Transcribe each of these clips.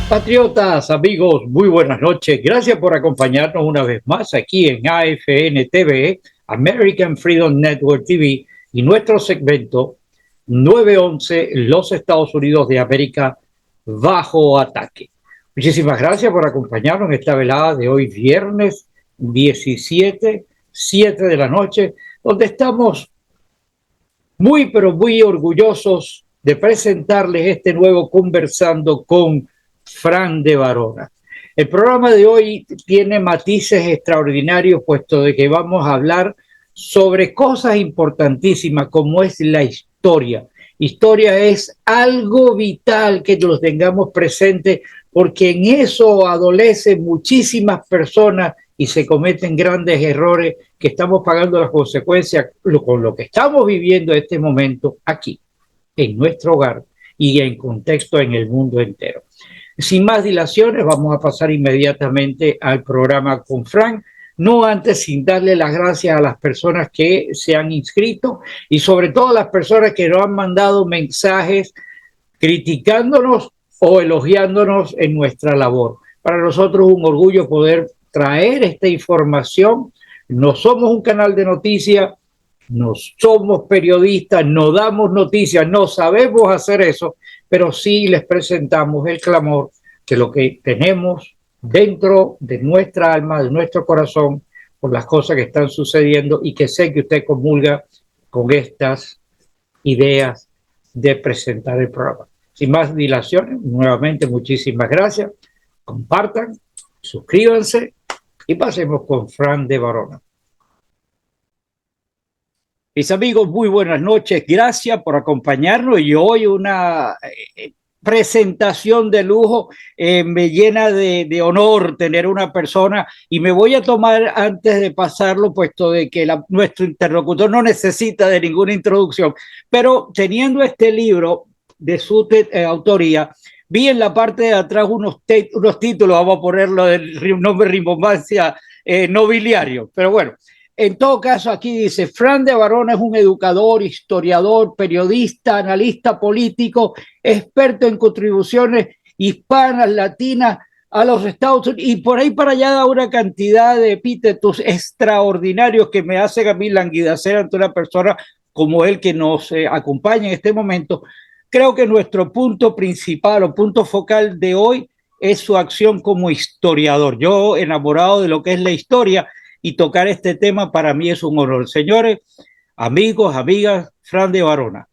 Patriotas, amigos, muy buenas noches. Gracias por acompañarnos una vez más aquí en AFN TV, American Freedom Network TV, y nuestro segmento 911, los Estados Unidos de América bajo ataque. Muchísimas gracias por acompañarnos en esta velada de hoy, viernes 17, 7 de la noche, donde estamos muy, pero muy orgullosos de presentarles este nuevo Conversando con Fran de Varona. El programa de hoy tiene matices extraordinarios, puesto de que vamos a hablar sobre cosas importantísimas como es la historia. Historia es algo vital que los tengamos presente, porque en eso adolecen muchísimas personas y se cometen grandes errores que estamos pagando las consecuencias con lo que estamos viviendo en este momento aquí, en nuestro hogar y en contexto en el mundo entero. Sin más dilaciones, vamos a pasar inmediatamente al programa con Fran, no antes sin darle las gracias a las personas que se han inscrito y sobre todo a las personas que nos han mandado mensajes criticándonos o elogiándonos en nuestra labor. Para nosotros es un orgullo poder traer esta información. No somos un canal de noticias, no somos periodistas, no damos noticias, no sabemos hacer eso, pero sí les presentamos el clamor de lo que tenemos dentro de nuestra alma, de nuestro corazón, por las cosas que están sucediendo y que sé que usted comulga con estas ideas de presentar el programa. Sin más dilaciones, nuevamente muchísimas gracias. Compartan, suscríbanse y pasemos con Fran de Varona. Mis amigos, muy buenas noches. Gracias por acompañarnos y hoy una presentación de lujo. Me llena de honor tener una persona y me voy a tomar antes de pasarlo, puesto de que nuestro interlocutor no necesita de ninguna introducción, pero teniendo este libro de su autoría, vi en la parte de atrás unos títulos, vamos a ponerlo del nombre rimbombancia nobiliario, pero bueno. En todo caso, aquí dice, Fran de Varona es un educador, historiador, periodista, analista político, experto en contribuciones hispanas, latinas a los Estados Unidos, y por ahí para allá da una cantidad de epítetos extraordinarios que me hacen a mí languidecer ante una persona como él que nos acompaña en este momento. Creo que nuestro punto principal o punto focal de hoy es su acción como historiador. Yo, enamorado de lo que es la historia, y tocar este tema para mí es un honor. Señores, amigos, amigas, Fran de Varona.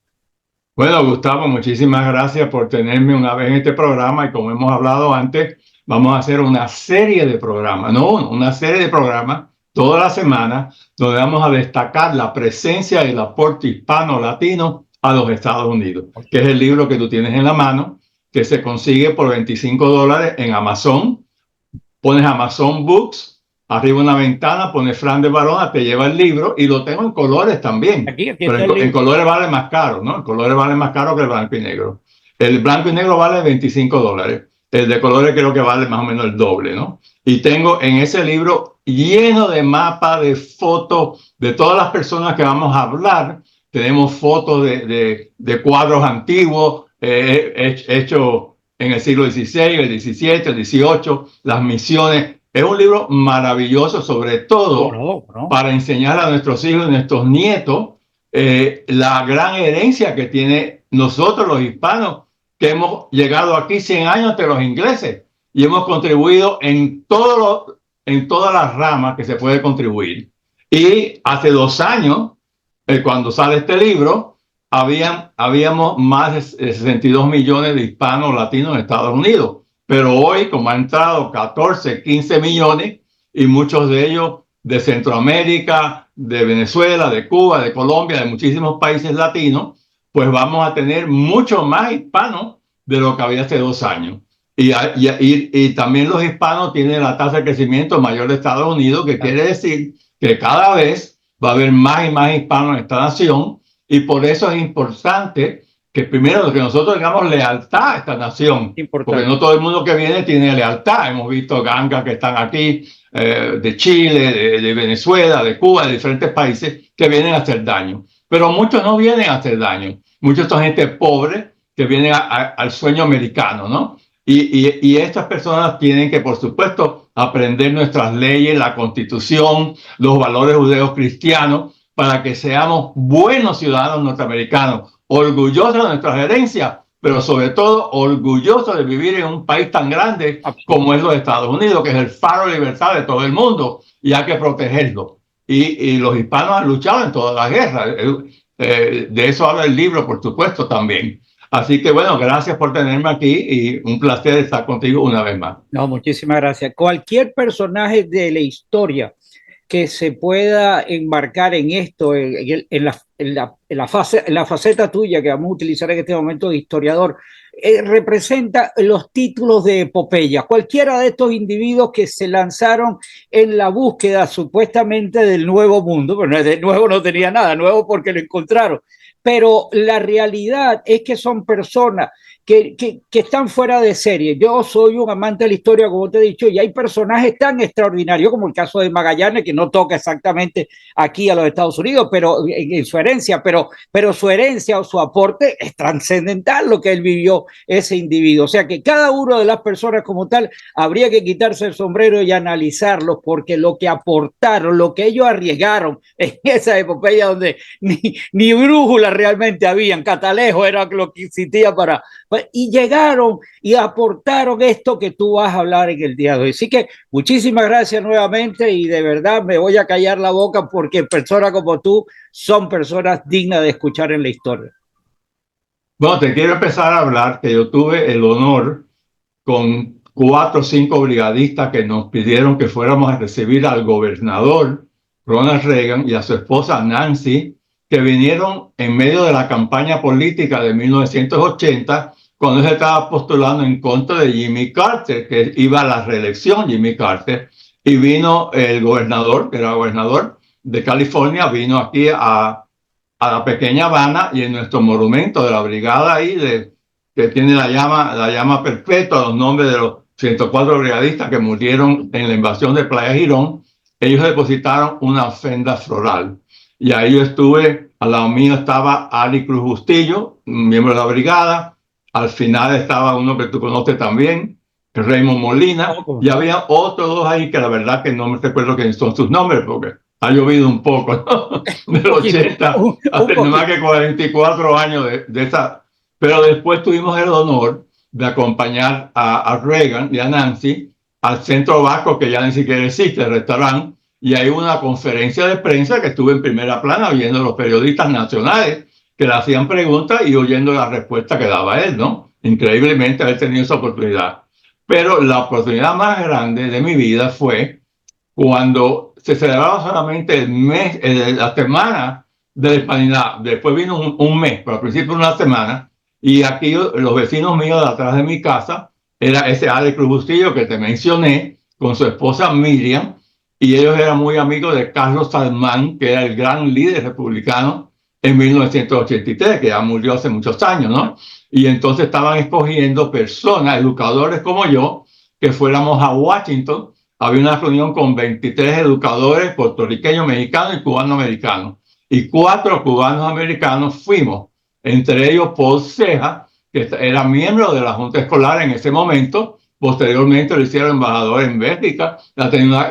Bueno, Gustavo, muchísimas gracias por tenerme una vez en este programa y como hemos hablado antes, vamos a hacer una serie de programas, una serie de programas toda la semana donde vamos a destacar la presencia y el aporte hispano-latino a los Estados Unidos, que es el libro que tú tienes en la mano, que se consigue por $25 en Amazon. Pones Amazon Books, arriba una ventana, pones Fran de Varona, te lleva el libro y lo tengo en colores también. Aquí pero en colores vale más caro, ¿no? En colores vale más caro que el blanco y negro. El blanco y negro vale $25. El de colores creo que vale más o menos el doble, ¿no? Y tengo en ese libro lleno de mapas, de fotos de todas las personas que vamos a hablar. Tenemos fotos de cuadros antiguos hechos en el siglo XVI, el XVII, el XVIII, las misiones. Es un libro maravilloso, sobre todo para enseñar a nuestros hijos y nuestros nietos la gran herencia que tiene nosotros los hispanos, que hemos llegado aquí 100 años ante los ingleses y hemos contribuido en todas las ramas que se puede contribuir. Y hace 2 años, cuando sale este libro, habíamos más de 62 millones de hispanos latinos en Estados Unidos. Pero hoy, como han entrado 14, 15 millones, y muchos de ellos de Centroamérica, de Venezuela, de Cuba, de Colombia, de muchísimos países latinos, pues vamos a tener mucho más hispanos de lo que había hace 2 años. Y también los hispanos tienen la tasa de crecimiento mayor de Estados Unidos, que quiere decir que cada vez va a haber más y más hispanos en esta nación, y por eso es importante que primero que nosotros tengamos lealtad a esta nación, porque no todo el mundo que viene tiene lealtad. Hemos visto gangas que están aquí, de Chile, de Venezuela, de Cuba, de diferentes países, que vienen a hacer daño. Pero muchos no vienen a hacer daño. Muchos son gente pobre que viene al sueño americano, ¿no? Y estas personas tienen que, por supuesto, aprender nuestras leyes, la Constitución, los valores judeos cristianos, para que seamos buenos ciudadanos norteamericanos, orgullosos de nuestras herencias, pero sobre todo orgullosos de vivir en un país tan grande como es los Estados Unidos, que es el faro de libertad de todo el mundo, y hay que protegerlo. Y los hispanos han luchado en todas las guerras. De eso habla el libro, por supuesto, también. Así que bueno, gracias por tenerme aquí y un placer estar contigo una vez más. No, muchísimas gracias. Cualquier personaje de la historia que se pueda enmarcar en esto, en la faceta tuya que vamos a utilizar en este momento de historiador, representa los títulos de epopeya. Cualquiera de estos individuos que se lanzaron en la búsqueda supuestamente del nuevo mundo, pero de nuevo no tenía nada, nuevo porque lo encontraron, pero la realidad es que son personas que están fuera de serie. Yo soy un amante de la historia, como te he dicho, y hay personajes tan extraordinarios como el caso de Magallanes, que no toca exactamente aquí a los Estados Unidos, pero en su herencia, pero su herencia o su aporte es trascendental lo que él vivió ese individuo. O sea que cada una de las personas como tal habría que quitarse el sombrero y analizarlos, porque lo que aportaron, lo que ellos arriesgaron en esa epopeya donde ni brújula realmente habían, Catalejo era lo que existía para... Y llegaron y aportaron esto que tú vas a hablar en el día de hoy. Así que muchísimas gracias nuevamente y de verdad me voy a callar la boca porque personas como tú son personas dignas de escuchar en la historia. Bueno, te quiero empezar a hablar que yo tuve el honor con 4 o 5 brigadistas que nos pidieron que fuéramos a recibir al gobernador Ronald Reagan y a su esposa Nancy, que vinieron en medio de la campaña política de 1980, cuando se estaba postulando en contra de Jimmy Carter, que iba a la reelección Jimmy Carter, y vino el gobernador, que era gobernador de California, vino aquí a la pequeña Habana, y en nuestro monumento de la brigada ahí, que tiene la llama perpetua, los nombres de los 104 brigadistas que murieron en la invasión de Playa Girón, ellos depositaron una ofrenda floral. Y ahí yo estuve, al lado mío estaba Ali Cruz Bustillo, un miembro de la brigada, al final estaba uno que tú conoces también, Raymond Molina, y había otros 2 ahí que la verdad que no me recuerdo quiénes son sus nombres, porque ha llovido un poco, ¿no? Del 80, hace más que 44 años de esa. Pero después tuvimos el honor de acompañar a Reagan y a Nancy al Centro Vasco, que ya ni siquiera existe, el restaurante, y hay una conferencia de prensa que estuve en primera plana oyendo a los periodistas nacionales que le hacían preguntas y oyendo la respuesta que daba él, ¿no? Increíblemente haber tenido esa oportunidad. Pero la oportunidad más grande de mi vida fue cuando se celebraba solamente el mes, la semana de la hispanidad. Después vino un mes, pero al principio una semana. Y aquí los vecinos míos de atrás de mi casa era ese Alex Cruz Bustillo que te mencioné, con su esposa Miriam, y ellos eran muy amigos de Carlos Salmán, que era el gran líder republicano en 1983, que ya murió hace muchos años, ¿no? Y entonces estaban escogiendo personas, educadores como yo, que fuéramos a Washington. Había una reunión con 23 educadores puertorriqueños, mexicanos y cubano-americanos. Y 4 cubanos-americanos fuimos, entre ellos Paul Ceja, que era miembro de la Junta Escolar en ese momento. Posteriormente lo hicieron embajador en Bélgica. Ha tenido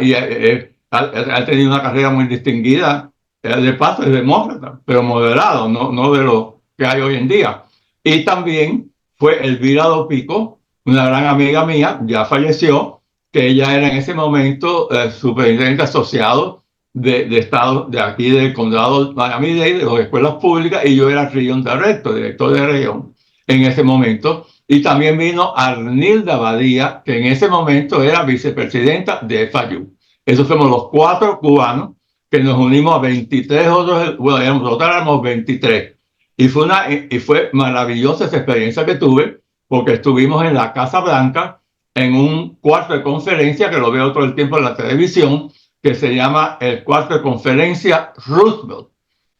una carrera muy distinguida. De paso es demócrata, pero moderado, no de lo que hay hoy en día. Y también fue Elvira Dopico, una gran amiga mía, ya falleció, que ella era en ese momento superintendente asociado de Estado, de aquí del condado Miami-Dade, de las escuelas públicas, y yo era Region Director, director de región en ese momento. Y también vino Arnilda Badía, que en ese momento era vicepresidenta de FAYU. Esos somos los 4 cubanos que nos unimos a 23 otros, bueno, nosotros éramos 23. Y fue maravillosa esa experiencia que tuve, porque estuvimos en la Casa Blanca, en un cuarto de conferencia que lo veo todo el tiempo en la televisión, que se llama el cuarto de conferencia Roosevelt,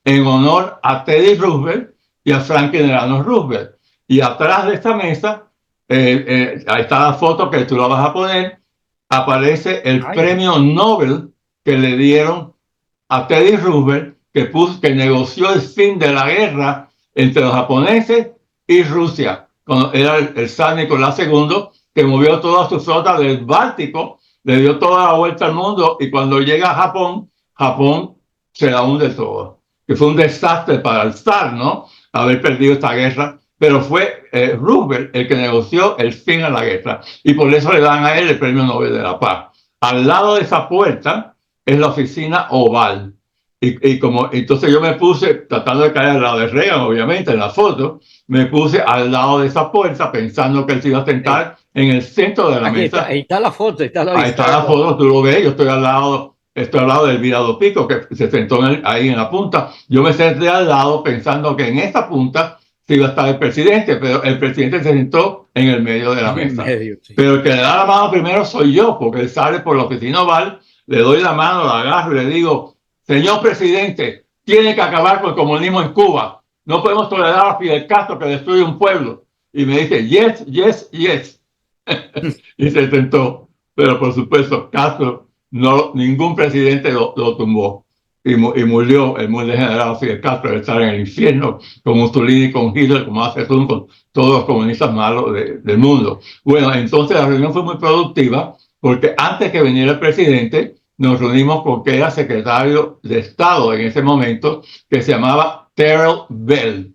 en honor a Teddy Roosevelt y a Franklin Delano Roosevelt. Y atrás de esta mesa, ahí está la foto que tú la vas a poner, aparece el premio Nobel que le dieron a Teddy Roosevelt, que negoció el fin de la guerra entre los japoneses y Rusia, cuando era el zar Nicolás II, que movió toda su flota del Báltico, le dio toda la vuelta al mundo, y cuando llega a Japón, Japón se la hunde todo. Que fue un desastre para el zar, ¿no? Haber perdido esta guerra, pero fue Roosevelt el que negoció el fin a la guerra, y por eso le dan a él el Premio Nobel de la Paz. Al lado de esa puerta es la oficina oval. Entonces yo me puse, tratando de caer al lado de Reagan, obviamente, en la foto, me puse al lado de esa puerta pensando que él se iba a sentar en el centro de la Aquí mesa. está, ahí está la foto, Ahí está la foto, tú lo ves, yo estoy al lado del Virado Pico, que se sentó ahí en la punta. Yo me senté al lado pensando que en esta punta se iba a estar el presidente, pero el presidente se sentó en el medio de la mesa. Sí. Pero el que le da la mano primero soy yo, porque él sale por la oficina oval, le doy la mano, la agarro y le digo: señor presidente, tiene que acabar con el comunismo en Cuba. No podemos tolerar a Fidel Castro que destruye un pueblo. Y me dice: yes, yes, yes. Y se sentó. Pero por supuesto, Castro, ningún presidente lo tumbó. Y murió el muy degenerado Fidel Castro de estar en el infierno con Mussolini, con Hitler, como hace Trump, con todos los comunistas malos del mundo. Bueno, entonces la reunión fue muy productiva, porque antes que viniera el presidente, nos reunimos con que era secretario de Estado en ese momento, que se llamaba Terrell Bell.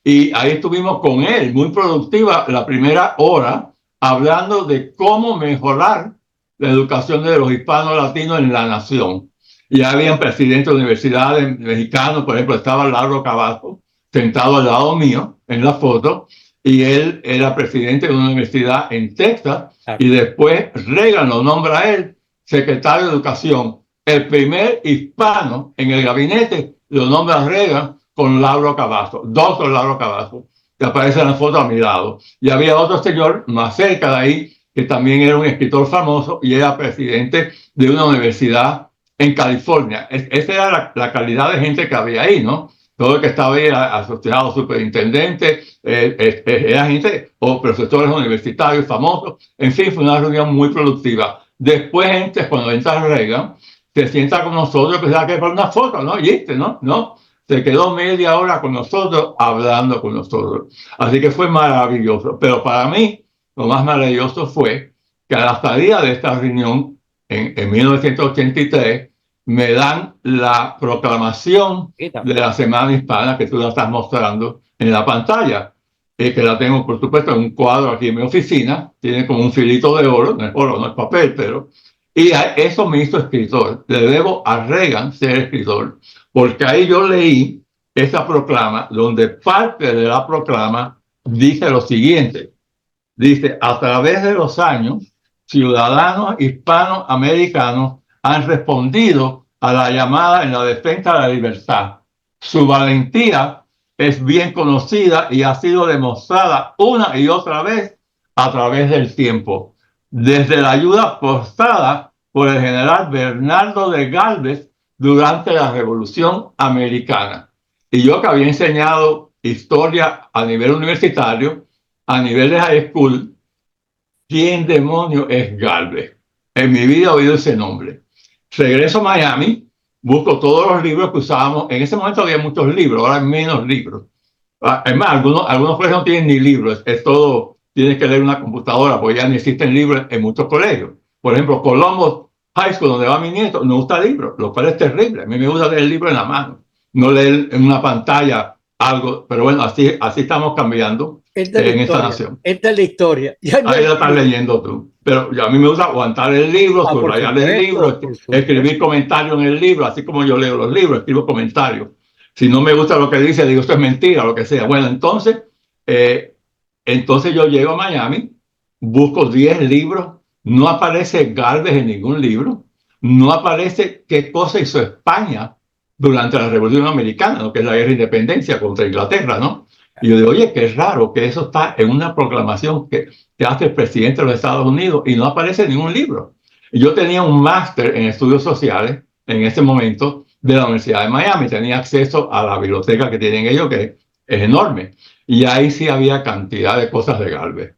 Y ahí estuvimos con él, muy productiva, la primera hora, hablando de cómo mejorar la educación de los hispanos latinos en la nación. Y habían presidentes de universidades mexicanos, por ejemplo, estaba Lauro Cavazo, sentado al lado mío en la foto, y él era presidente de una universidad en Texas, y después Reagan lo nombra a él secretario de Educación. El primer hispano en el gabinete lo nombra Reagan con Lauro Cavazo, doctor Lauro Cavazo, que aparece en la foto a mi lado. Y había otro señor más cerca de ahí, que también era un escritor famoso y era presidente de una universidad en California. Esa era la calidad de gente que había ahí, ¿no? Todo el que estaba ahí era asociado superintendente, era gente o profesores universitarios famosos. En fin, fue una reunión muy productiva. Después, cuando entra Reagan, se sienta con nosotros, pensaba que para una foto, ¿no? Y ¿no? Se quedó media hora con nosotros, hablando con nosotros. Así que fue maravilloso. Pero para mí, lo más maravilloso fue que a la salida de esta reunión, en 1983, me dan la proclamación de la Semana Hispana, que tú la estás mostrando en la pantalla, que la tengo, por supuesto, en un cuadro aquí en mi oficina. Tiene como un filito de oro, no es papel, pero... Y eso me hizo escritor. Le debo a Reagan ser escritor, porque ahí yo leí esa proclama, donde parte de la proclama dice lo siguiente. Dice: a través de los años, ciudadanos hispanoamericanos han respondido a la llamada en la defensa de la libertad. Su valentía es bien conocida y ha sido demostrada una y otra vez a través del tiempo. Desde la ayuda forzada por el general Bernardo de Galvez durante la Revolución Americana. Y yo, que había enseñado historia a nivel universitario, a nivel de high school, ¿quién demonio es Galvez? En mi vida he oído ese nombre. Regreso a Miami, busco todos los libros que usábamos. En ese momento había muchos libros, ahora hay menos libros. Es más, algunos colegios no tienen ni libros, es todo, tienes que leer una computadora, porque ya no existen libros en muchos colegios. Por ejemplo, Columbus High School, donde va mi nieto, no usa libros, lo cual es terrible. A mí me gusta leer el libro en la mano, no leer en una pantalla algo, pero bueno, así estamos cambiando en esta nación. Esta es la historia. Ahí la estás leyendo tú. Pero a mí me gusta aguantar el libro, subrayar el libro, escribir comentarios en el libro, así como yo leo los libros, escribo comentarios. Si no me gusta lo que dice, digo esto es mentira, lo que sea. Bueno, entonces yo llego a Miami, busco 10 libros, no aparece Galvez en ningún libro, no aparece qué cosa hizo España durante la Revolución Americana, ¿no? Que es la guerra de independencia contra Inglaterra, ¿no? Y yo digo, oye, qué raro que eso está en una proclamación que hace el presidente de los Estados Unidos y no aparece en ningún libro. Y yo tenía un máster en estudios sociales en ese momento de la Universidad de Miami, tenía acceso a la biblioteca que tienen ellos, que es enorme. Y ahí sí había cantidad de cosas de Galvez.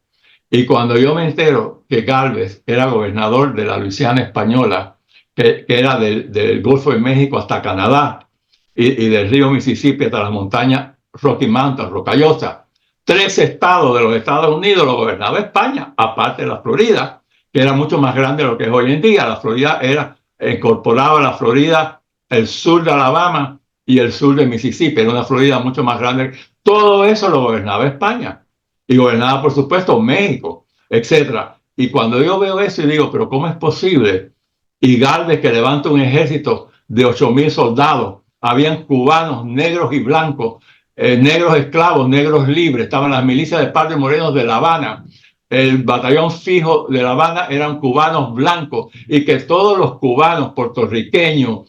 Y cuando yo me entero que Galvez era gobernador de la Luisiana española, que era del Golfo de México hasta Canadá, y del río Mississippi hasta las montañas Rocky Mountains, rocallosas, 3 estados de los Estados Unidos los gobernaba España, aparte de la Florida, que era mucho más grande de lo que es hoy en día. La Florida incorporaba la Florida, el sur de Alabama y el sur de Mississippi. Era una Florida mucho más grande. Todo eso lo gobernaba España. Y gobernaba, por supuesto, México, etcétera. Y cuando yo veo eso y digo, pero ¿cómo es posible? Y Gálvez, que levanta un ejército de 8,000 soldados, habían cubanos, negros y blancos, negros esclavos, negros libres, estaban las milicias de Padre Morenos de La Habana, el batallón fijo de La Habana eran cubanos blancos, y que todos los cubanos puertorriqueños,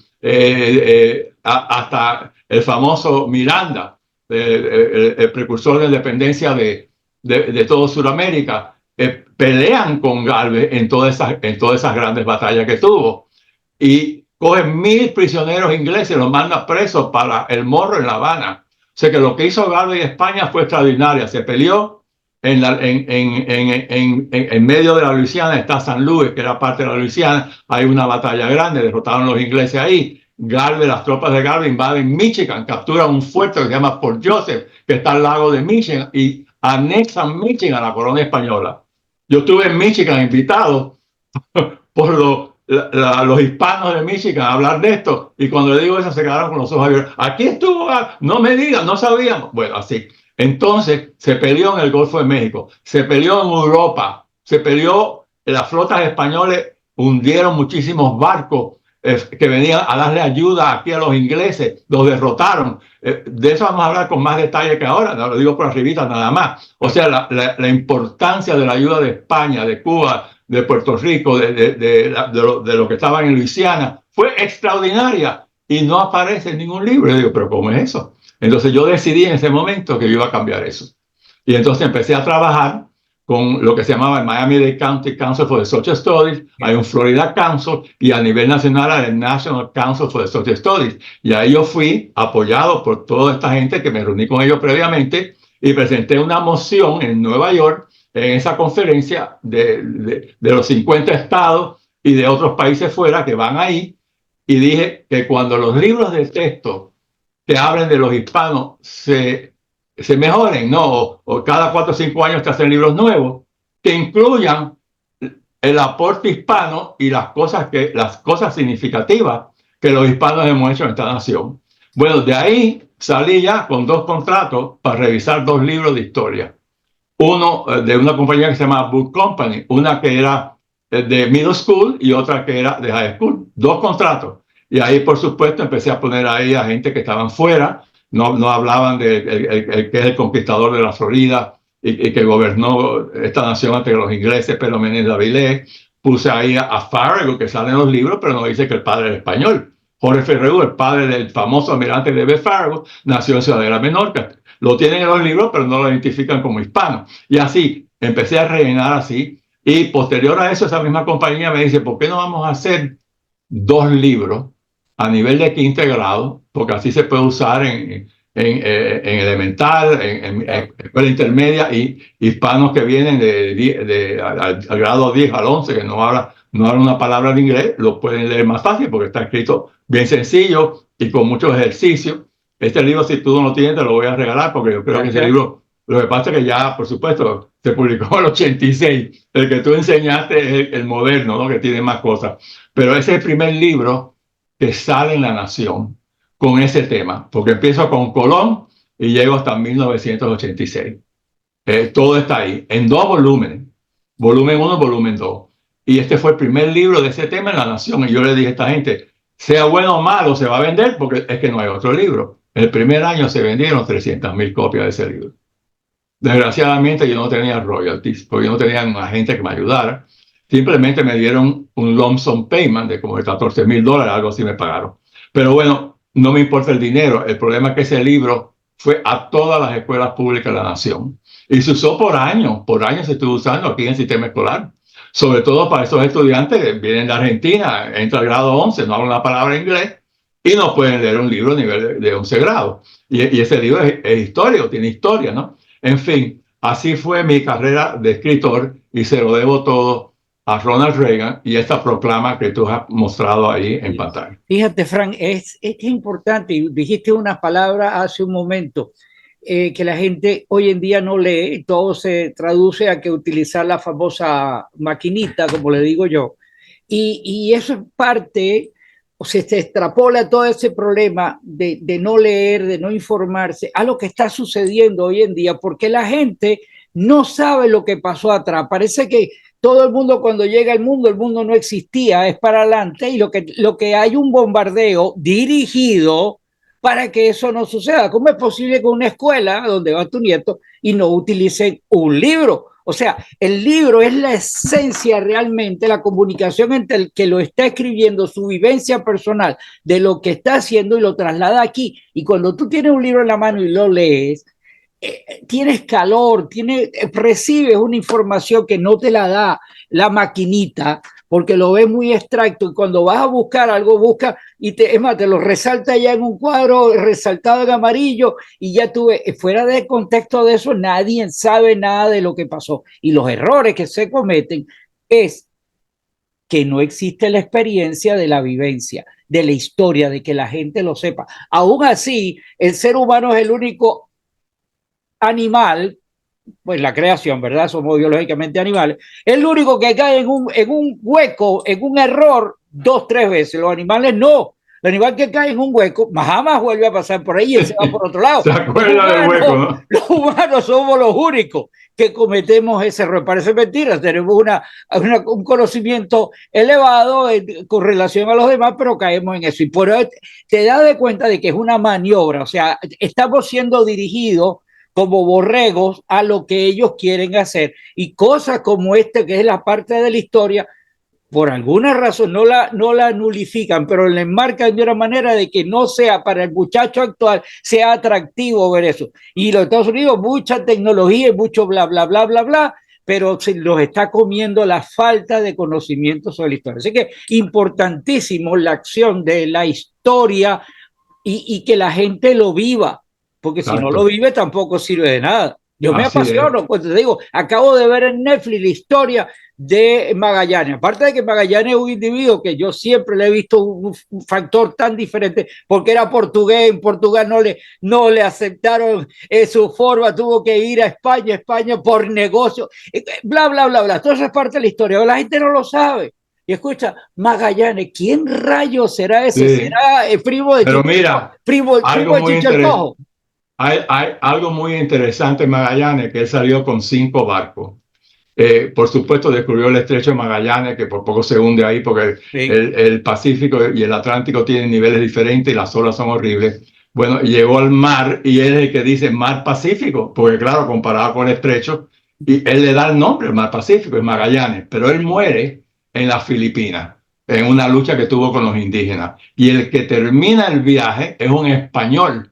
hasta el famoso Miranda, el precursor de la independencia de todo Sudamérica, pelean con Gálvez en todas esas grandes batallas que tuvo. Y cogen 1,000 prisioneros ingleses y los manda presos para el Morro en La Habana. O sea que lo que hizo Gálvez en España fue extraordinaria. Se peleó en medio de la Luisiana, está San Luis, que era parte de la Luisiana. Hay una batalla grande, derrotaron los ingleses ahí. Gálvez, las tropas de Gálvez invaden Michigan, capturan un fuerte que se llama Fort Joseph, que está al lago de Michigan, y anexan Michigan a la corona española. Yo estuve en Michigan invitado por los hispanos de Michigan a hablar de esto, y cuando le digo eso se quedaron con los ojos abiertos. Aquí estuvo, no me digan, no sabíamos. Bueno, así. Entonces se peleó en el Golfo de México, se peleó en Europa, se peleó, las flotas españolas hundieron muchísimos barcos que venían a darle ayuda aquí a los ingleses, los derrotaron. De eso vamos a hablar con más detalle que ahora, no lo digo por arribita nada más. O sea, la importancia de la ayuda de España, de Cuba, de Puerto Rico, de lo que estaban en Luisiana, fue extraordinaria, y no aparece en ningún libro. Yo digo, pero ¿cómo es eso? Entonces yo decidí en ese momento que yo iba a cambiar eso. Y entonces empecé a trabajar con lo que se llamaba el Miami-Dade County Council for the Social Studies, hay un Florida Council, y a nivel nacional el National Council for the Social Studies. Y ahí yo fui apoyado por toda esta gente, que me reuní con ellos previamente, y presenté una moción en Nueva York, en esa conferencia de los 50 estados y de otros países fuera que van ahí, y dije que cuando los libros de texto que hablen de los hispanos se mejoren, ¿no? O cada 4 o 5 años te hacen libros nuevos, que incluyan el aporte hispano y las cosas significativas que los hispanos hemos hecho en esta nación. Bueno, de ahí salí ya con 2 contratos para revisar 2 libros de historia. Uno de una compañía que se llama Book Company, una que era de middle school y otra que era de high school. 2 contratos. Y ahí, por supuesto, empecé a poner ahí a gente que estaban fuera, no hablaban de el que es el conquistador de la Florida y que gobernó esta nación ante los ingleses, Pedro Menéndez de Avilés. Puse ahí a Farragut, que sale en los libros, pero no dice que el padre era español. Jorge Ferragut, el padre del famoso almirante David Farragut, nació en Ciudadela Menorca. Lo tienen en los libros, pero no lo identifican como hispano. Y así, empecé a rellenar así. Y posterior a eso, esa misma compañía me dice, ¿por qué no vamos a hacer 2 libros a nivel de 5º grado? Porque así se puede usar en elemental, en escuela intermedia, y hispanos que vienen al grado 10 al 11, que no hablan una palabra de inglés, lo pueden leer más fácil porque está escrito bien sencillo y con muchos ejercicios. Este libro, si tú no lo tienes, te lo voy a regalar, porque yo creo que ese libro, lo que pasa es que ya, por supuesto, se publicó en el 86. El que tú enseñaste es el moderno, ¿no? Que tiene más cosas. Pero ese es el primer libro que sale en La Nación con ese tema, porque empiezo con Colón y llego hasta 1986. Todo está ahí, en 2 volúmenes. Volumen 1, volumen 2. Y este fue el primer libro de ese tema en La Nación. Y yo le dije a esta gente, sea bueno o malo, se va a vender, porque es que no hay otro libro. El primer año se vendieron 300,000 copias de ese libro. Desgraciadamente yo no tenía royalties, porque yo no tenía un agente que me ayudara. Simplemente me dieron un lump sum payment de como de $14,000, algo así me pagaron. Pero bueno, no me importa el dinero. El problema es que ese libro fue a todas las escuelas públicas de la nación. Y se usó por años se estuvo usando aquí en el sistema escolar. Sobre todo para esos estudiantes que vienen de Argentina, entra al grado 11, no hablan la palabra inglés y no pueden leer un libro a nivel de 11 grado. Y ese libro es histórico, tiene historia, ¿no? En fin, así fue mi carrera de escritor, y se lo debo todo a Ronald Reagan y esta proclama que tú has mostrado ahí en pantalla. Fíjate, Frank, es importante, y dijiste una palabra hace un momento, que la gente hoy en día no lee, todo se traduce a que utilizar la famosa maquinita, como le digo yo, y eso es parte, o sea, se extrapola todo ese problema de no leer, de no informarse, a lo que está sucediendo hoy en día, porque la gente no sabe lo que pasó atrás. Parece que todo el mundo cuando llega al mundo, el mundo no existía, es para adelante, y lo que hay un bombardeo dirigido para que eso no suceda. ¿Cómo es posible que una escuela donde va tu nieto y no utilicen un libro? O sea, el libro es la esencia realmente, la comunicación entre el que lo está escribiendo, su vivencia personal de lo que está haciendo y lo traslada aquí. Y cuando tú tienes un libro en la mano y lo lees, tienes calor, recibes una información que no te la da la maquinita, porque lo ves muy extracto, y cuando vas a buscar algo, busca y es más, te lo resalta ya en un cuadro resaltado en amarillo, y ya tú ves, fuera de contexto de eso, nadie sabe nada de lo que pasó. Y los errores que se cometen es que no existe la experiencia de la vivencia, de la historia, de que la gente lo sepa. Aún así, el ser humano es el único animal, pues la creación, ¿verdad? Somos biológicamente animales, es el único que cae en un hueco, en un error, dos, tres veces. Los animales no. El animal que cae en un hueco jamás vuelve a pasar por ahí y se va por otro lado. Se acuerda del hueco, ¿no? Los humanos somos los únicos que cometemos ese error. Parece mentira, tenemos un conocimiento elevado con relación a los demás, pero caemos en eso. Y por eso te das de cuenta de que es una maniobra, o sea, estamos siendo dirigidos como borregos a lo que ellos quieren hacer. Y cosas como esta, que es la parte de la historia, por alguna razón no la nulifican, pero le enmarcan de una manera de que no sea para el muchacho actual, sea atractivo ver eso. Y los Estados Unidos, mucha tecnología y mucho bla, bla, bla, bla, bla, pero se los está comiendo la falta de conocimiento sobre la historia. Así que importantísimo la acción de la historia y que la gente lo viva, porque si no lo Exacto. vive tampoco sirve de nada. Yo me Así es. apasiono, pues te digo, acabo de ver en Netflix la historia de Magallanes. Aparte de que Magallanes es un individuo que yo siempre le he visto un factor tan diferente, porque era portugués, en Portugal no le aceptaron su forma, tuvo que ir a España, España por negocio, bla, bla, bla, bla. Todo eso es parte de la historia, la gente no lo sabe. Y escucha, Magallanes, ¿quién rayos será ese? Sí. ¿Será el primo de Pero Chicho, mira, primo algo de muy Chicho el interesante. Cojo? Hay algo muy interesante en Magallanes, que él salió con 5 barcos. Por supuesto, descubrió el estrecho de Magallanes, que por poco se hunde ahí, porque Sí, el Pacífico y el Atlántico tienen niveles diferentes y las olas son horribles. Bueno, llegó al mar y él es el que dice Mar Pacífico, porque claro, comparado con el estrecho, y él le da el nombre, el Mar Pacífico, es Magallanes, pero él muere en las Filipinas, en una lucha que tuvo con los indígenas. Y el que termina el viaje es un español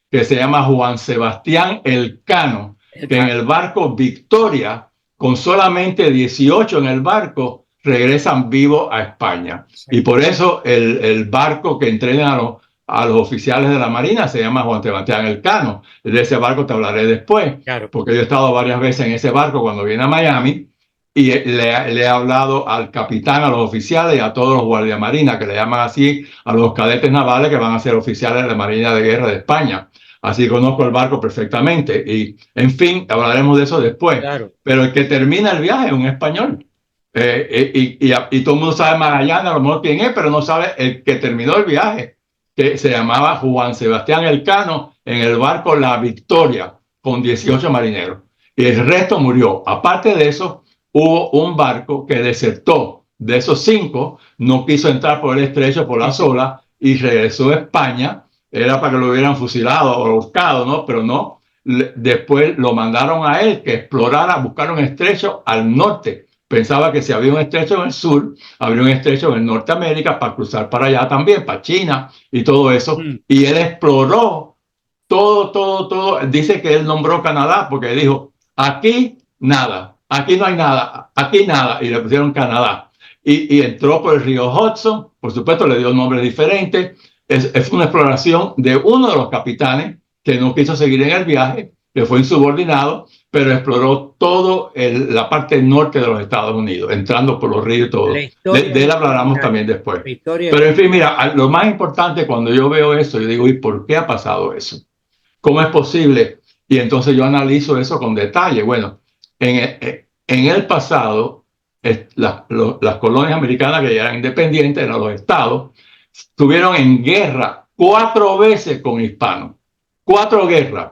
que se llama Juan Sebastián Elcano, que en el barco Victoria, con solamente 18 en el barco, regresan vivos a España. Y por eso el barco que entrena a los oficiales de la Marina se llama Juan Sebastián Elcano. De ese barco te hablaré después, claro. porque yo he estado varias veces en ese barco cuando viene a Miami y le he hablado al capitán, a los oficiales y a todos los guardias marinas, que le llaman así a los cadetes navales que van a ser oficiales de la Marina de Guerra de España. Así conozco el barco perfectamente y, en fin, hablaremos de eso después. Claro. Pero el que termina el viaje es un español. Y todo el mundo sabe Magallanes, a lo mejor quién es, pero no sabe el que terminó el viaje, que se llamaba Juan Sebastián Elcano, en el barco La Victoria, con 18 marineros. Y el resto murió. Aparte de eso, hubo un barco que desertó. De esos 5, no quiso entrar por el estrecho, por las olas, y regresó a España. Era para que lo hubieran fusilado o buscado, ¿no? Pero no. Después lo mandaron a él que explorara, buscar un estrecho al norte. Pensaba que si había un estrecho en el sur, habría un estrecho en Norteamérica para cruzar para allá también, para China y todo eso. Y él exploró todo. Dice que él nombró Canadá porque dijo, aquí nada, aquí no hay nada, aquí nada. Y le pusieron Canadá. Y entró por el río Hudson, por supuesto le dio nombres diferentes. Es una exploración de uno de los capitanes que no quiso seguir en el viaje, que fue insubordinado, pero exploró toda la parte norte de los Estados Unidos, entrando por los ríos y todo. De él hablaremos también después. Pero en fin, mira, lo más importante cuando yo veo eso, yo digo, ¿y por qué ha pasado eso? ¿Cómo es posible? Y entonces yo analizo eso con detalle. Bueno, en el pasado, las colonias americanas que ya eran independientes, eran los estados, estuvieron en guerra 4 veces con hispanos. 4 guerras.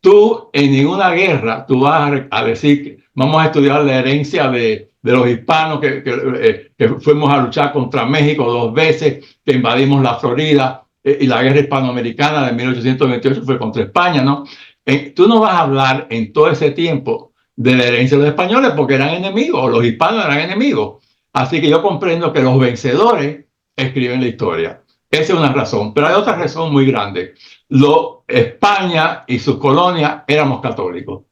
Tú en ninguna guerra tú vas a decir que vamos a estudiar la herencia de los hispanos que fuimos a luchar contra México 2 veces, que invadimos la Florida, y la guerra hispanoamericana de 1828 fue contra España, ¿no? Tú no vas a hablar en todo ese tiempo de la herencia de los españoles porque eran enemigos, los hispanos eran enemigos. Así que yo comprendo que los vencedores escriben la historia. Esa es una razón, pero hay otra razón muy grande. España y sus colonias éramos católicos.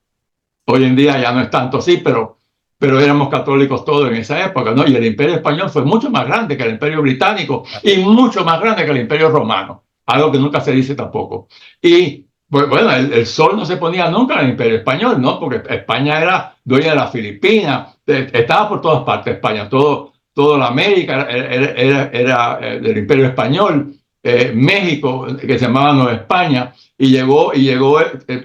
Hoy en día ya no es tanto así, pero éramos católicos todos en esa época, ¿no? Y el Imperio Español fue mucho más grande que el Imperio Británico y mucho más grande que el Imperio Romano, algo que nunca se dice tampoco. Y bueno, el sol no se ponía nunca en el Imperio Español, ¿no? Porque España era dueña de las Filipinas, estaba por todas partes España, toda la América era del Imperio Español. México, que se llamaba Nueva España, y llegó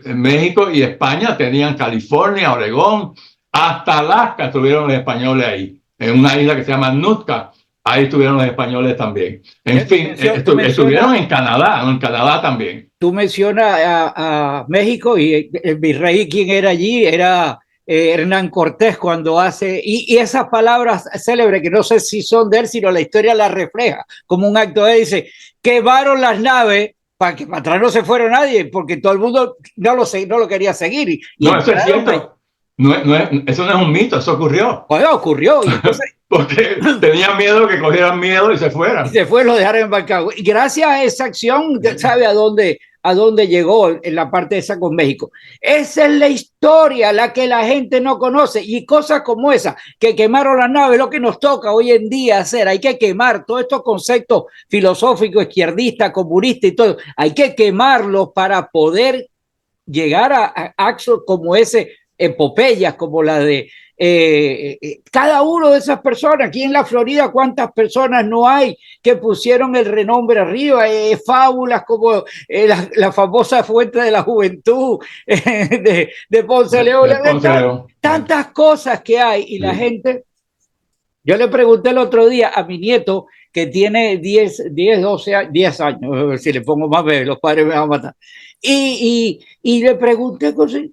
México y España tenían California, Oregón, hasta Alaska estuvieron los españoles ahí, en una isla que se llama Nootka, ahí estuvieron los españoles tamén. En fin, estuvieron en Canadá también. Tú mencionas a México y el virrey, quien era allí, era Hernán Cortés cuando hace, y esas palabras célebres que no sé si son de él, sino la historia las refleja, como un acto de él, dice, quemaron las naves para que para atrás no se fuera nadie, porque todo el mundo no lo quería seguir. No, eso es cierto. Eso no es un mito, eso ocurrió. Pues ocurrió, y entonces, porque tenían miedo que cogieran miedo y se fueran. Y se fue, lo dejaron embarcado. Y gracias a esa acción, sabe a dónde llegó en la parte esa con México. Esa es la historia, la que la gente no conoce. Y cosas como esa, que quemaron las naves, lo que nos toca hoy en día hacer. Hay que quemar todos estos conceptos filosóficos, izquierdistas, comunistas y todo. Hay que quemarlos para poder llegar a actos como ese, epopeyas como la de cada uno de esas personas. Aquí en la Florida, ¿cuántas personas no hay que pusieron el renombre arriba? Fábulas como la famosa Fuente de la Juventud de Ponce de León. Tantas cosas que hay y la gente... Yo le pregunté el otro día a mi nieto que tiene 10 años, a ver si le pongo más bebé, los padres me van a matar. Y le pregunté cosas,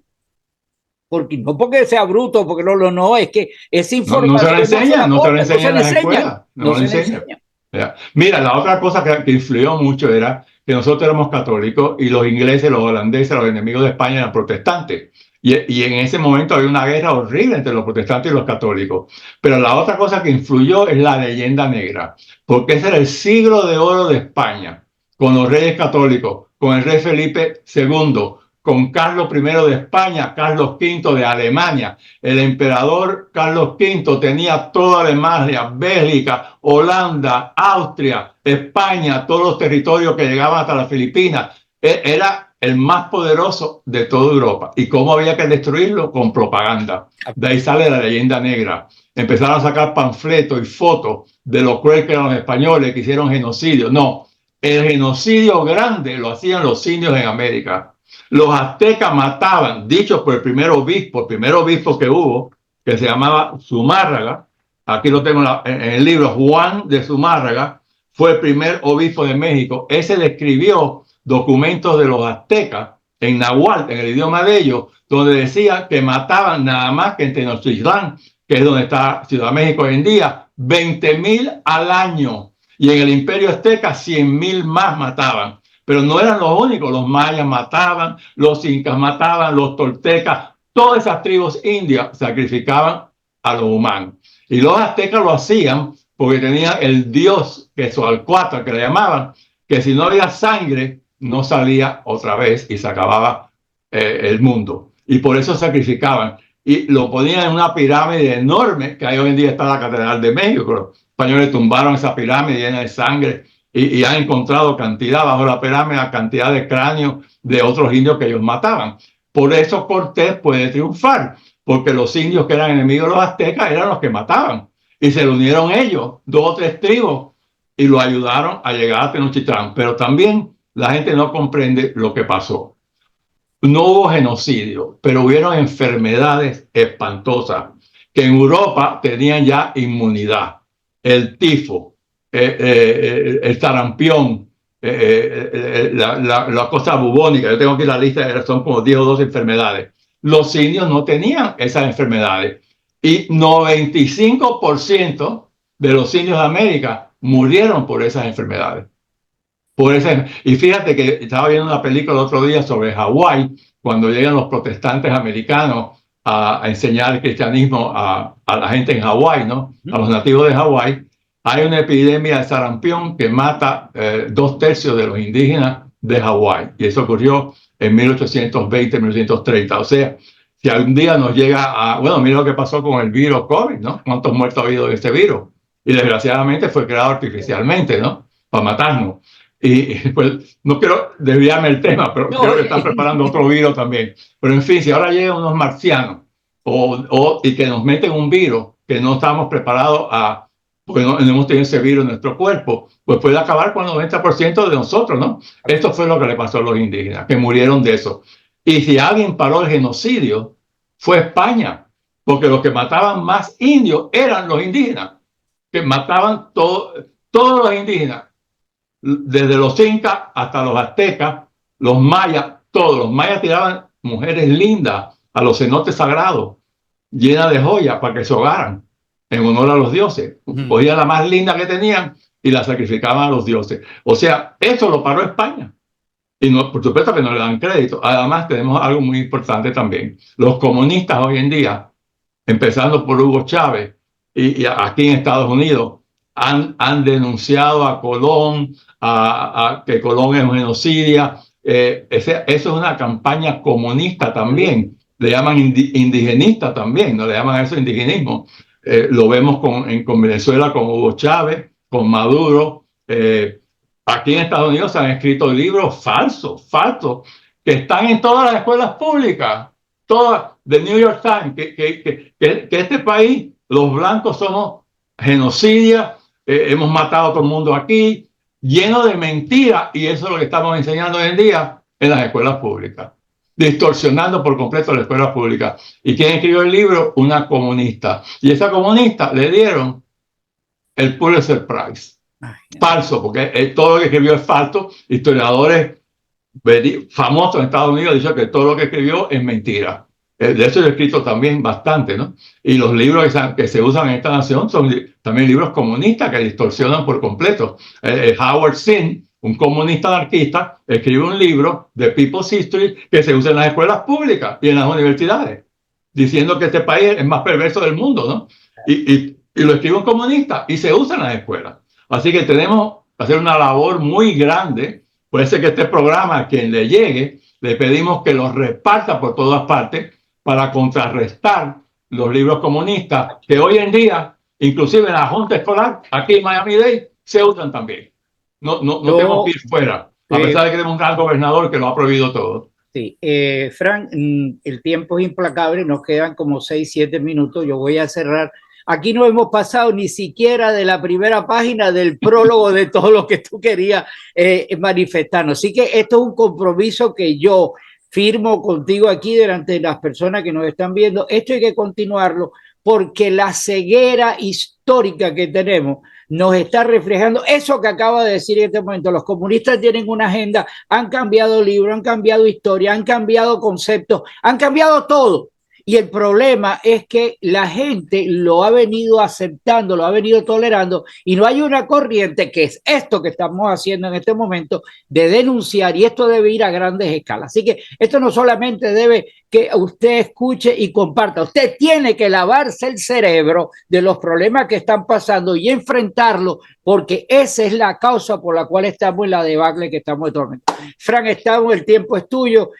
porque no porque sea bruto, porque no, es que esa información no se la enseña, no se la enseña en la escuela. No se la enseña. Mira, la otra cosa que influyó mucho era que nosotros éramos católicos y los ingleses, los holandeses, los enemigos de España eran protestantes. Y en ese momento había una guerra horrible entre los protestantes y los católicos. Pero la otra cosa que influyó es la leyenda negra, porque ese era el siglo de oro de España, con los reyes católicos, con el rey Felipe II, con Carlos I de España, Carlos V de Alemania. El emperador Carlos V tenía toda Alemania, Bélgica, Holanda, Austria, España, todos los territorios que llegaban hasta las Filipinas. Era el más poderoso de toda Europa. ¿Y cómo había que destruirlo? Con propaganda. De ahí sale la leyenda negra. Empezaron a sacar panfletos y fotos de lo cruel que eran los españoles, que hicieron genocidio. No, el genocidio grande lo hacían los indios en América. Los aztecas mataban, dicho por el primer obispo que hubo, que se llamaba Zumárraga. Aquí lo tengo en el libro, Juan de Zumárraga, fue el primer obispo de México. Ese describió documentos de los aztecas en náhuatl, en el idioma de ellos, donde decía que mataban nada más que en Tenochtitlán, que es donde está Ciudad de México hoy en día, 20,000 al año. Y en el Imperio Azteca, 100,000 más mataban. Pero no eran los únicos, los mayas mataban, los incas mataban, los toltecas, todas esas tribus indias sacrificaban a los humanos. Y los aztecas lo hacían porque tenían el dios Quetzalcóatl, que le llamaban, que si no había sangre, no salía otra vez y se acababa el mundo. Y por eso sacrificaban. Y lo ponían en una pirámide enorme, que ahí hoy en día está la Catedral de México. Los españoles tumbaron esa pirámide llena de sangre y han encontrado cantidad bajo la pirámide, cantidad de cráneos de otros indios que ellos mataban. Por eso Cortés puede triunfar, porque los indios que eran enemigos de los aztecas eran los que mataban. Y se le unieron ellos, 2 o 3 tribus, y lo ayudaron a llegar a Tenochtitlán. Pero también la gente no comprende lo que pasó. no hubo genocidio, pero hubieron enfermedades espantosas que en Europa tenían ya inmunidad. El tifo, el sarampión, la cosa bubónica. Yo tengo aquí la lista, son como 10 o 12 enfermedades. Los indios no tenían esas enfermedades y 95% de los indios de América murieron por esas enfermedades. Y fíjate que estaba viendo una película el otro día sobre Hawái, cuando llegan los protestantes americanos a enseñar el cristianismo a la gente en Hawái, ¿no? A los nativos de Hawái. Hay una epidemia de sarampión que mata 2/3 de los indígenas de Hawái. Y eso ocurrió en 1820, 1930. O sea, si algún día nos llega a... Bueno, mira lo que pasó con el virus COVID, ¿no? ¿Cuántos muertos ha habido de este virus? Y desgraciadamente fue creado artificialmente, ¿no? Para matarnos. Y pues no quiero desviarme del tema, pero creo que están preparando otro virus también. Pero en fin, si ahora llegan unos marcianos y que nos meten un virus que no estamos preparados a, porque no hemos tenido ese virus en nuestro cuerpo, pues puede acabar con el 90% de nosotros, ¿no? Esto fue lo que le pasó a los indígenas, que murieron de eso. Y si alguien paró el genocidio, fue España, porque los que mataban más indios eran los indígenas, que mataban todos los indígenas. Desde los incas hasta los aztecas, los mayas, todos los mayas tiraban mujeres lindas a los cenotes sagrados, llenas de joyas para que se ahogaran en honor a los dioses. Cogían la más linda que tenían y la sacrificaban a los dioses. O sea, eso lo paró España. Y no, por supuesto que no le dan crédito. Además, tenemos algo muy importante también. Los comunistas hoy en día, empezando por Hugo Chávez y aquí en Estados Unidos, han denunciado a Colón, a que Colón es un genocida. Eso es una campaña comunista también. Le llaman indigenista también, no le llaman eso indigenismo. Lo vemos con Venezuela, con Hugo Chávez, con Maduro. Aquí en Estados Unidos se han escrito libros falsos, que están en todas las escuelas públicas, todas, de New York Times, que este país, los blancos somos genocidas, hemos matado a todo el mundo aquí, lleno de mentiras, y eso es lo que estamos enseñando hoy en día en las escuelas públicas, distorsionando por completo las escuelas públicas. ¿Y quién escribió el libro? Una comunista. Y esa comunista le dieron el Pulitzer Prize. Falso, porque todo lo que escribió es falso. Historiadores famosos en Estados Unidos dicen que todo lo que escribió es mentira. De eso he escrito también bastante, ¿no? Y los libros que se usan en esta nación son también libros comunistas que distorsionan por completo. Howard Zinn, un comunista anarquista, escribe un libro de People's History que se usa en las escuelas públicas y en las universidades, diciendo que este país es el más perverso del mundo, ¿no? Y lo escribe un comunista y se usa en las escuelas. Así que tenemos que hacer una labor muy grande. Puede ser que este programa, a quien le llegue, le pedimos que los reparta por todas partes para contrarrestar los libros comunistas que hoy en día, inclusive en la junta escolar, aquí en Miami-Dade, se usan también. No tenemos que ir fuera, a pesar de que tenemos un gran gobernador que lo ha prohibido todo. Sí, Frank, el tiempo es implacable, nos quedan como 6, 7 minutos, yo voy a cerrar. Aquí no hemos pasado ni siquiera de la primera página del prólogo de todo lo que tú querías manifestarnos. Así que esto es un compromiso que yo firmo contigo aquí delante de las personas que nos están viendo. Esto hay que continuarlo porque la ceguera histórica que tenemos nos está reflejando eso que acaba de decir en este momento. Los comunistas tienen una agenda, han cambiado libros, han cambiado historia, han cambiado conceptos, han cambiado todo. Y el problema es que la gente lo ha venido aceptando, lo ha venido tolerando y no hay una corriente, que es esto que estamos haciendo en este momento, de denunciar, y esto debe ir a grandes escalas. Así que esto no solamente debe que usted escuche y comparta, usted tiene que lavarse el cerebro de los problemas que están pasando y enfrentarlos, porque esa es la causa por la cual estamos en la debacle que estamos actualmente. Frank, el tiempo es tuyo,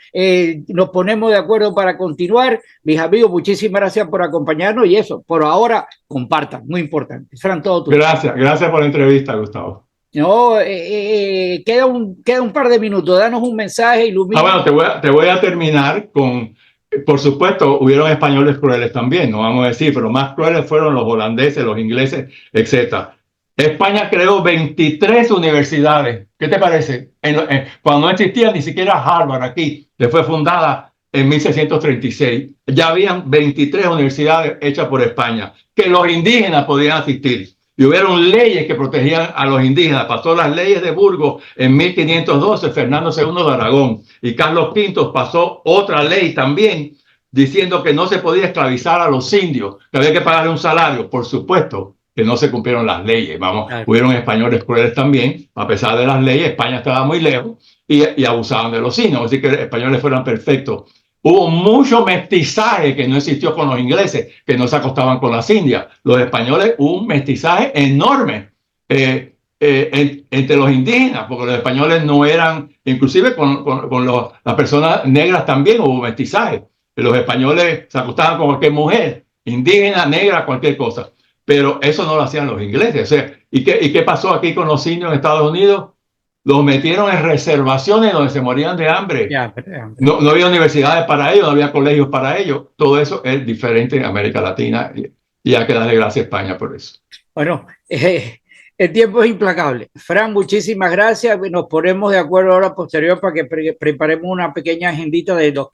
nos ponemos de acuerdo para continuar. Mis amigos, muchísimas gracias por acompañarnos y eso, por ahora, compartan, muy importante. Frank, todo tuyo. Gracias por la entrevista, Gustavo. No, queda un par de minutos, danos un mensaje, ilumina. Bueno, te voy a terminar con, por supuesto, hubieron españoles crueles también, no vamos a decir, pero más crueles fueron los holandeses, los ingleses, etcétera. España creó 23 universidades. ¿Qué te parece? Cuando no existía ni siquiera Harvard aquí, que fue fundada en 1636, ya habían 23 universidades hechas por España, que los indígenas podían asistir. Y hubieron leyes que protegían a los indígenas. Pasó las leyes de Burgos en 1512, Fernando II de Aragón. Y Carlos V pasó otra ley también diciendo que no se podía esclavizar a los indios, que había que pagarle un salario. Por supuesto que no se cumplieron las leyes. Vamos, hubieron españoles crueles también, a pesar de las leyes. España estaba muy lejos y abusaban de los indios. Así que los españoles fueron perfectos. Hubo mucho mestizaje que no existió con los ingleses, que no se acostaban con las indias. Los españoles, hubo un mestizaje enorme entre los indígenas, porque los españoles no eran, inclusive con las personas negras también hubo mestizaje. Los españoles se acostaban con cualquier mujer, indígena, negra, cualquier cosa. Pero eso no lo hacían los ingleses. O sea, ¿y qué pasó aquí con los indios en Estados Unidos? Los metieron en reservaciones donde se morían de hambre. No había universidades para ellos, no había colegios para ellos. Todo eso es diferente en América Latina y hay que darle gracias a España por eso. Bueno, el tiempo es implacable. Fran, muchísimas gracias. Nos ponemos de acuerdo ahora posterior para que preparemos una pequeña agendita de los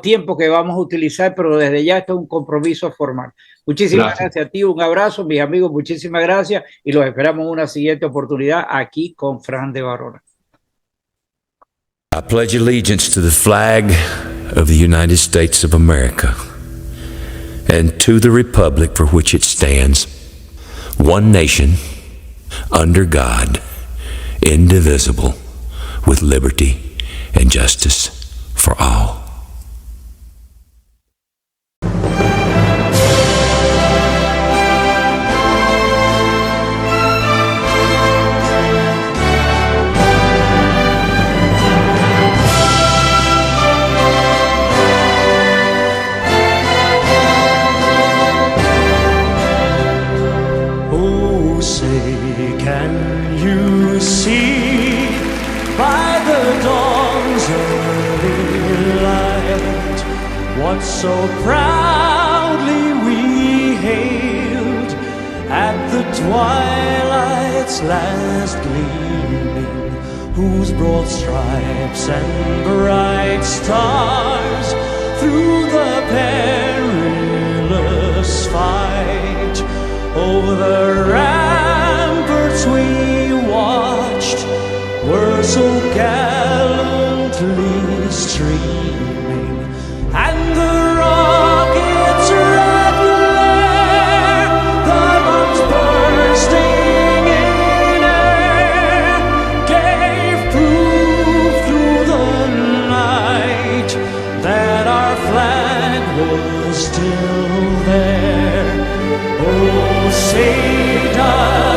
tiempos que vamos a utilizar, pero desde ya esto es un compromiso formal. Muchísimas gracias a ti, un abrazo, mis amigos, muchísimas gracias y los esperamos en una siguiente oportunidad aquí con Fran de Barona. I pledge allegiance to the flag of the United States of America and to the republic for which it stands, one nation, under God, indivisible, with liberty and justice for all. So proudly we hailed at the twilight's last gleaming, whose broad stripes and bright stars through the perilous fight over the ramparts we watched were so gallantly streaming, and the rockets' red glare, the bombs bursting in air, gave proof through the night that our flag was still there. Oh, say does